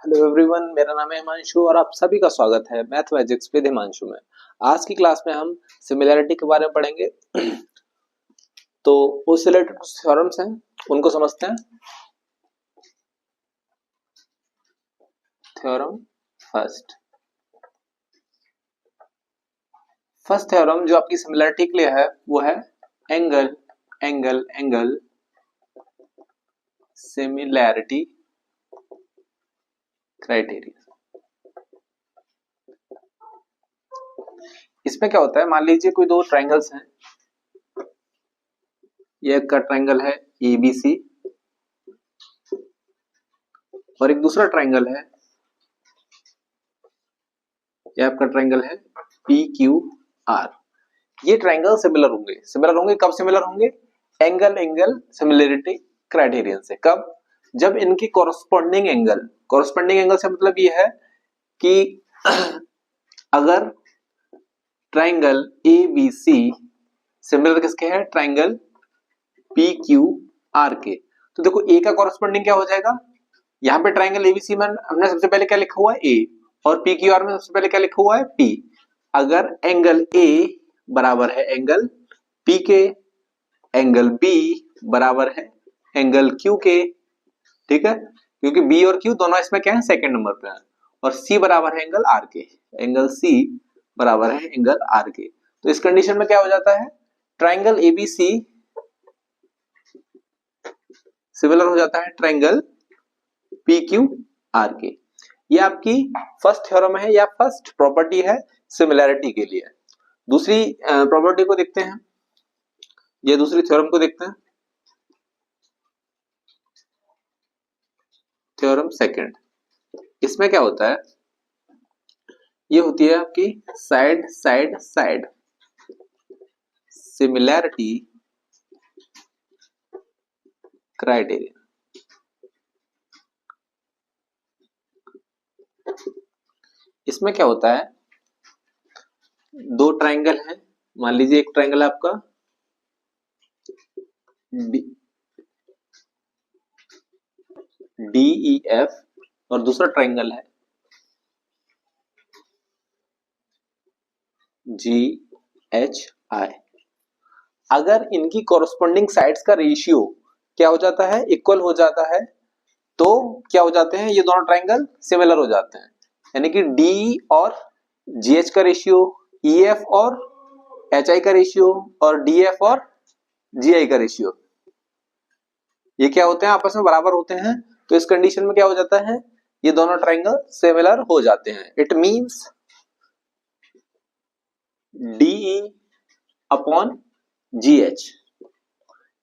Hello everyone, मेरा नाम है हिमांशु और आप सभी का स्वागत है मैथ मैजिक्स विद हिमांशु में। आज की क्लास में हम सिमिलैरिटी के बारे में पढ़ेंगे। तो उससे रिलेटेड कुछ थ्योरम्स हैं, उनको समझते हैं। थ्योरम फर्स्ट थ्योरम जो आपकी सिमिलैरिटी के लिए है वो है angle angle angle similarity criteria. इसमें क्या होता है, मान लीजिए कोई दो ट्रायंगल्स हैं। ये एक का ट्रायंगल है ABC और एक दूसरा ट्रायंगल है, ये आपका ट्रायंगल है PQR। ये ट्रायंगल सिमिलर होंगे कब सिमिलर होंगे? एंगल एंगल सिमिलरिटी क्राइटेरियन से। कब? जब इनकी कॉरस्पॉन्डिंग एंगल से मतलब ये है कि अगर ट्रायंगल ABC सिमिलर किसके है? ट्रायंगल PQR के। तो देखो ए का कॉरस्पॉन्डिंग क्या हो जाएगा? यहाँ पे ट्रायंगल ABC में हमने सबसे पहले क्या लिखा हुआ है? ए, और PQR में सबसे पहले क्या लिखा हुआ है? P। अगर एंगल A बराबर है एंगल P के, एंगल B बराबर है एंगल Q के, ठीक है, क्योंकि B और Q दोनों इसमें क्या है? सेकंड नंबर पे है। और C बराबर है एंगल R के, एंगल C बराबर है एंगल R के। तो इस कंडीशन में क्या हो जाता है? ट्रायंगल ABC सिमिलर हो जाता है ट्रायंगल PQR के। ये आपकी फर्स्ट थ्योरम है या फर्स्ट प्रॉपर्टी है सिमिलैरिटी के लिए। दूसरी प्रॉपर्टी को देखते हैं, ये दूसरी थ्योरम को देखते हैं। थ्योरम सेकंड, इसमें क्या होता है? ये होती है आपकी side side side similarity criteria. इसमें क्या होता है, दो ट्रायंगल है, मान लीजिए एक ट्रायंगल आपका DEF और दूसरा ट्रायंगल है GHI। अगर इनकी कॉरस्पॉन्डिंग साइड्स का रेशियो क्या हो जाता है? इक्वल हो जाता है, तो क्या हो जाते हैं? ये दोनों ट्रायंगल सिमिलर हो जाते हैं। यानी कि D और GH का रेशियो, EF और HI का रेशियो और DF और GI का रेशियो, ये क्या होते हैं? आपस में बराबर होते हैं। तो इस कंडीशन में क्या हो जाता है? ये दोनों ट्रायंगल सिमिलर हो जाते हैं। It means DE upon GH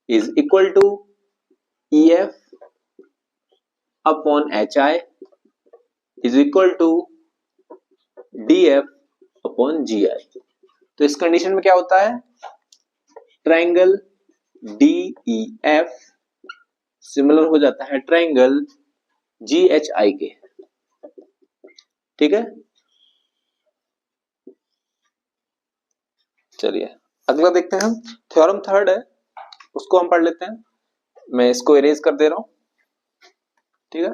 is equal to EF upon HI is equal to DF upon GI। तो इस कंडीशन में क्या होता है? ट्रायंगल DEF सिमिलर हो जाता है ट्रायंगल GHI के, ठीक है। चलिए अगला देखते हैं हम। थ्योरम थर्ड है, उसको हम पढ़ लेते हैं। मैं इसको इरेज कर दे रहा हूं, ठीक है।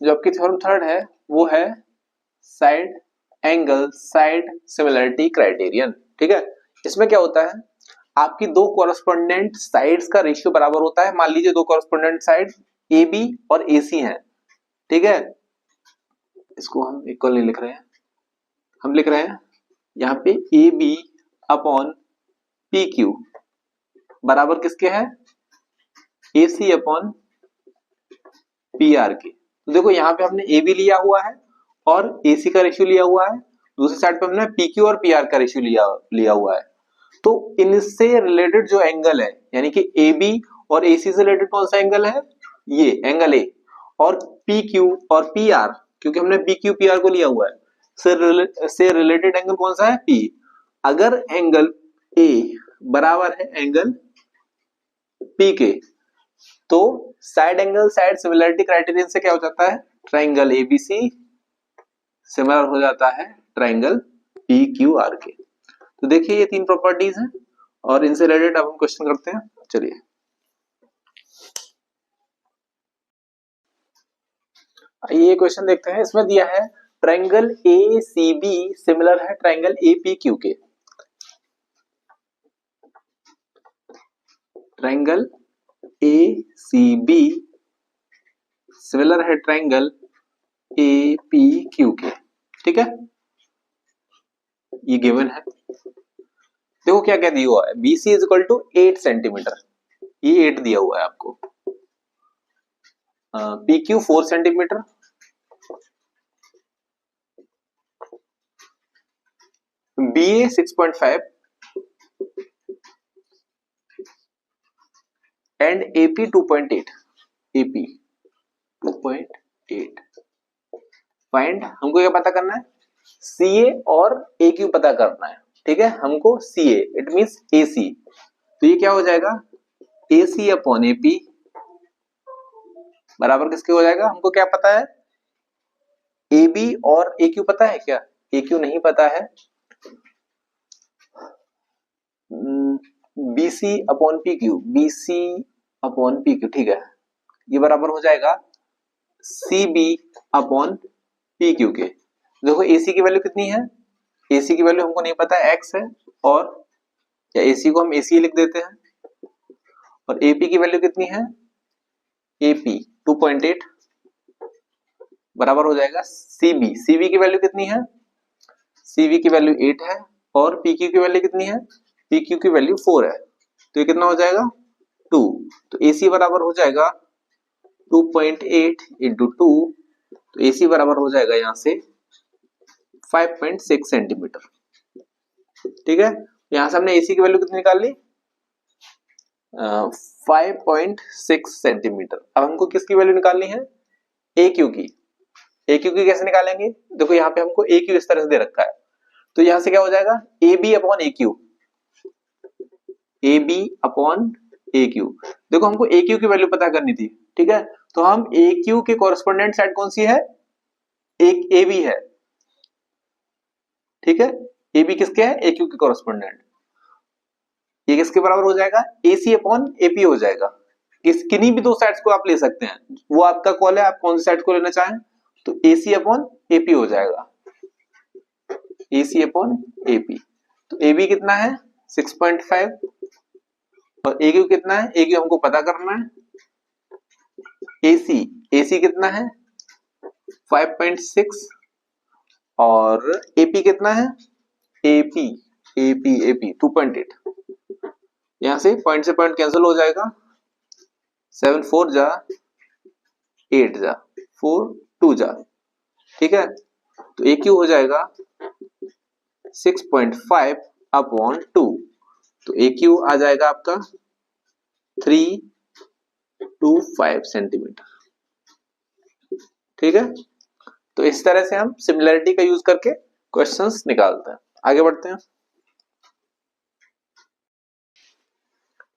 जो आपकी थ्योरम थर्ड है वो है side angle side similarity criterion, ठीक है। इसमें क्या होता है? आपकी दो कॉरेस्पोंडेंट साइड्स का रेशियो बराबर होता है। मान लीजिए दो कॉरेस्पोंडेंट साइड AB और AC हैं, ठीक है। इसको हम इक्वल नहीं लिख रहे हैं, हम लिख रहे हैं यहाँ पे AB अपॉन PQ बराबर किसके है? AC अपॉन PR के। तो देखो यहाँ पे हमने AB लिया हुआ है और AC का रेशियो लिया हुआ है, दूसरी साइड पे हमने PQ और PR का रेशियो लिया हुआ है। तो इनसे रिलेटेड जो एंगल है, यानी कि AB और AC से रिलेटेड कौन सा एंगल है? ये एंगल A। और PQ और PR, क्योंकि हमने PQ PR को लिया हुआ है, से रिलेटेड एंगल कौन सा है? P। अगर एंगल A बराबर है एंगल P के, तो side angle side similarity criterion से क्या हो जाता है? ट्रायंगल ABC सिमिलर हो जाता है ट्रायंगल PQR के। तो देखिए ये तीन प्रॉपर्टीज हैं और इनसे रिलेटेड अब हम क्वेश्चन करते हैं। चलिए, ये क्वेश्चन देखते हैं। इसमें दिया है triangle A C B similar है ट्रायंगल ए पी क्यू के। Triangle A C B similar है ट्रायंगल ए पी क्यू के। ठीक है, ये गिवन है। देखो क्या क्या दिया हुआ है, B C is equal to 8 centimetre, ये 8 दिया हुआ है आपको। P Q 4 centimetre, B A 6.5 and AP 2.8। AP 2.8। Find, हमको क्या पता करना है, सी ए और ए क्यू पता करना है। ठीक है, हमको सी ए इट मीन्स ए सी, तो ये क्या हो जाएगा, ए सी अपॉन ए पी बराबर किसके हो जाएगा, हमको क्या पता है, ए बी और ए क्यू पता है क्या, ए क्यू नहीं पता है, B C upon P Q, B C upon P Q. ठीक है, ये बराबर हो जाएगा C B upon P Q के। देखो एसी की वैल्यू कितनी है, एसी की वैल्यू हमको नहीं पता है, एक्स है, और या एसी को हम एसी लिख देते हैं, और एपी की वैल्यू कितनी है, एपी 2.8 बराबर हो जाएगा सीबी। सीबी की वैल्यू कितनी है, सीबी की वैल्यू 8 है, और पीक्यू की वैल्यू कितनी है, पीक्यू की वैल्यू 4 है, तो ये कितना हो जाएगा 2। तो एसी बराबर हो जाएगा 2.8 इंटू 2, तो एसी बराबर हो जाएगा यहां से 5.6 सेंटीमीटर। ठीक है, यहां से हमने एसी की वैल्यू कितनी निकाल ली, 5.6 सेंटीमीटर। अब हमको किसकी वैल्यू निकालनी है, ए क्यू की। ए क्यू की कैसे निकालेंगे, देखो यहाँ पे हमको ए क्यू इस तरह से दे रखा है, तो यहां से क्या हो जाएगा, A B upon A Q, A B upon A Q. देखो हमको ए क्यू की वैल्यू पता करनी थी। ठीक है, तो हम ए क्यू के कॉरेस्पोंडेंट साइड कौन सी है, एक ए बी है। ठीक है, ए बी किसके है, ए क्यू के कॉरेस्पोंडेंट। ये किसके बराबर हो जाएगा, ए सी अपॉन ए पी हो जाएगा। किन्हीं भी दो साइड्स को आप ले सकते हैं, वो आपका कॉल है, आप कौन सी साइड को लेना चाहें, तो ए सी अपॉन ए पी हो जाएगा, ए सी अपॉन ए पी। तो ए बी कितना है 6.5 और ए क्यू कितना है, ए क्यू हमको पता करना है, ए सी कितना है 5.6 और एपी कितना है, एपी एपी एपी 2.8। यहां से पॉइंट कैंसिल हो जाएगा, 7 4 जा 8 जा 4 2 जा। ठीक है, तो ए क्यू हो जाएगा 6.5 अपॉन 2, तो ए क्यू आ जाएगा आपका 325 सेंटीमीटर। ठीक है, तो इस तरह से हम सिमिलरिटी का यूज करके क्वेश्चंस निकालते हैं। आगे बढ़ते हैं,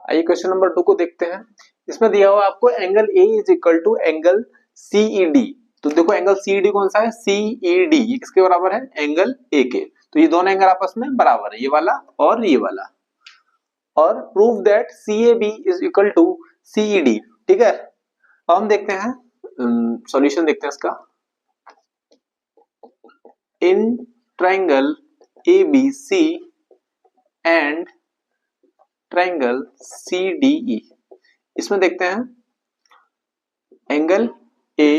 आइए क्वेश्चन नंबर 2 को देखते हैं। इसमें दिया हुआ आपको angle A is equal to angle CED. तो देखो एंगल सीईडी कौन सा है, सीईडी ये किसके बराबर है, एंगल ए के। तो ये दोनों एंगल आपस में बराबर है, ये वाला और ये वाला। और prove that CAB is equal to CED. ठीक है, अब हम देखते हैं सॉल्यूशन देखते हैं इसका। In triangle ABC and triangle CDE, इसमें देखते हैं angle A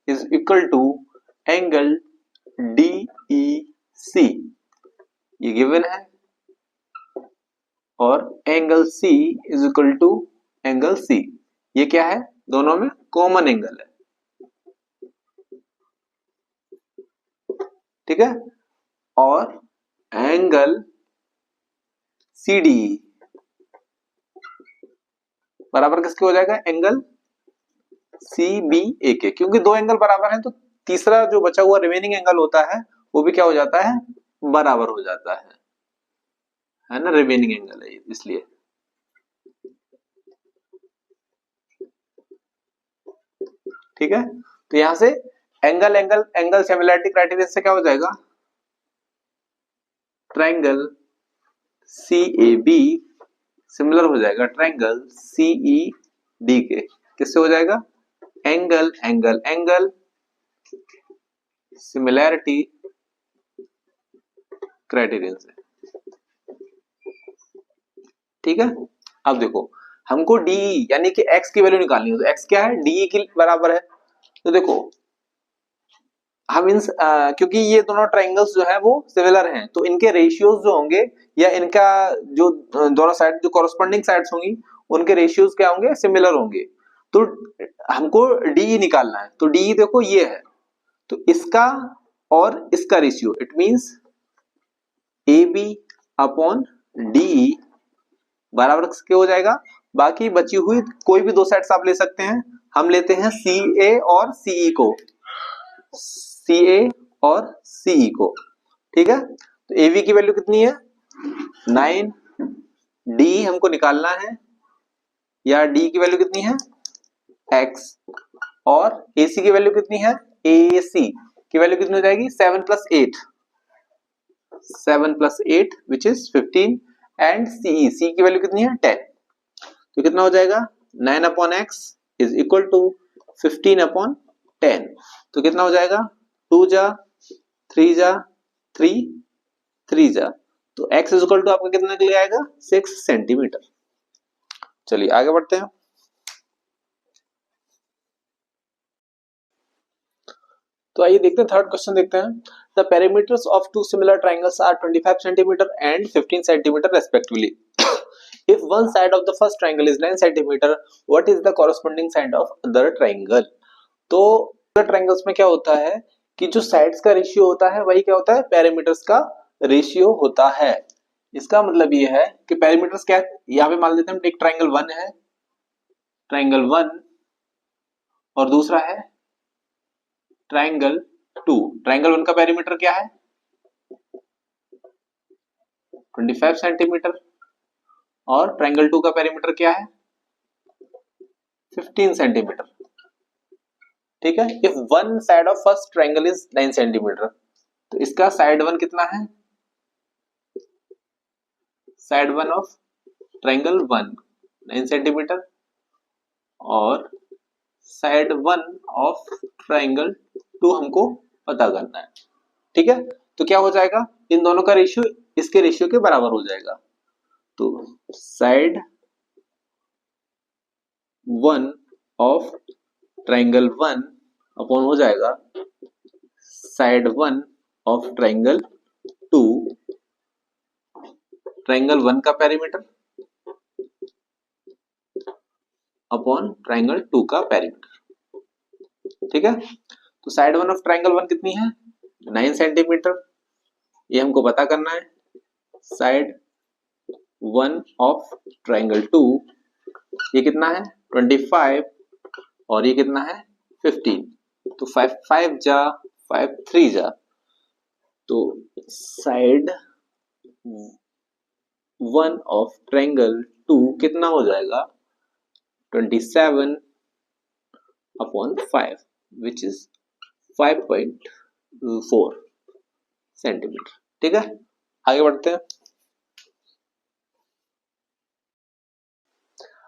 is equal to angle DEC, ये गिवन है, और angle C is equal to angle C, ये क्या है, दोनों में कॉमन एंगल है। ठीक है, और एंगल CDE बराबर किसके हो जाएगा, एंगल CBA के। क्योंकि दो एंगल बराबर हैं तो तीसरा जो बचा हुआ रिमेनिंग एंगल होता है वो भी क्या हो जाता है, बराबर हो जाता है ना, रिमेनिंग एंगल है इसलिए। ठीक है, तो यहां से angle angle angle similarity criteria से क्या हो जाएगा, ट्रायंगल CAB सिमिलर हो जाएगा ट्रायंगल CED के, किससे हो जाएगा, angle angle angle similarity criterion से। ठीक है, अब देखो हमको डी यानी कि एक्स की वैल्यू निकालनी है, तो एक्स क्या है, डी के बराबर है। तो देखो हम क्योंकि ये दोनों ट्रायंगल्स जो है वो सिमिलर हैं, तो इनके रेशियोज जो होंगे या इनका जो दोनों साइड जो कॉरस्पॉन्डिंग साइड्स होंगी उनके रेशियोज क्या होंगे, सिमिलर होंगे। तो हमको डी निकालना है, तो डी देखो ये है, तो इसका और इसका ratio it means AB upon D बराबर किसके हो जाएगा, बाकी बची हुई कोई भी दो साइड्स आप ले सकते हैं, हम लेते हैं CA और CE को, CA और CE को। ठीक है, तो AB की वैल्यू कितनी है 9, D हमको निकालना है, या D की वैल्यू कितनी है X, और AC की वैल्यू कितनी है, AC की वैल्यू कितनी हो जाएगी 7 + 8, 7 + 8 विच इज 15, एंड CE की वैल्यू कितनी है 10, तो कितना हो जाएगा 9/x इज इक्वल टू 15/10, तो कितना हो जाएगा 2 जा 3 जा 3 3 जा, तो x इज इक्वल टू आपका कितना निकल आएगा 6 सेंटीमीटर। चलिए आगे बढ़ते हैं। तो आइए देखते हैं थर्ड क्वेश्चन देखते हैं। The perimeters of two similar triangles are 25 centimetre and 15 centimetre respectively. If one side of the first triangle is 9 centimeter, what is the corresponding side of other triangle? तो ट्रायंगल्स में क्या होता है कि जो sides का रेशियो होता है वही क्या होता है, पेरीमीटर्स का रेशियो होता है। इसका मतलब ये है कि पेरीमीटर्स क्या है, यहाँ पे मान लेते हैं एक ट्रायंगल 1 है, ट्रायंगल 1 और दूसरा है ट्रायंगल 2। ट्रायंगल 1 का पेरीमीटर क्या है 25 सेंटीमीटर और ट्रायंगल 2 का पेरीमीटर क्या है 15 सेंटीमीटर। ठीक है, if one side of first triangle is 9 centimetre, तो इसका साइड 1 कितना है, साइड 1 ऑफ ट्रायंगल 1 9 सेंटीमीटर और साइड 1 ऑफ ट्रायंगल 2 हमको पता करना है। ठीक है, तो क्या हो जाएगा, इन दोनों का रेशियो इसके रेशियो के बराबर हो जाएगा, तो साइड 1 ऑफ ट्रायंगल 1 अपॉन हो जाएगा साइड 1 ऑफ ट्रायंगल 2, ट्रायंगल 1 का पेरीमीटर अपॉन ट्रायंगल 2 का पेरीमीटर। ठीक है, तो साइड 1 ऑफ ट्रायंगल 1 कितनी है 9 सेंटीमीटर, ये हमको पता करना है। साइड 1 ऑफ ट्रायंगल 2 ये कितना है 25 और ये कितना है 15, तो 5 5 जा 5 3 जा, तो साइड 1 ऑफ ट्रायंगल 2 कितना हो जाएगा 27/5 विच इज 5.4 सेंटीमीटर। ठीक है, आगे बढ़ते हैं।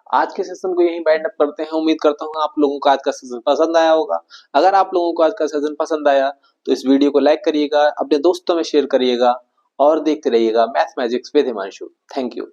आज के सेशन को यहीं वाइंड अप करते हैं। उम्मीद करता हूँ आप लोगों को आज का सेशन पसंद आया होगा। अगर आप लोगों को आज का सेशन पसंद आया तो इस वीडियो को लाइक करिएगा, अपने दोस्तों में शेयर करिएगा और देखते रहिएगा math magics with Himanshu. Thank you.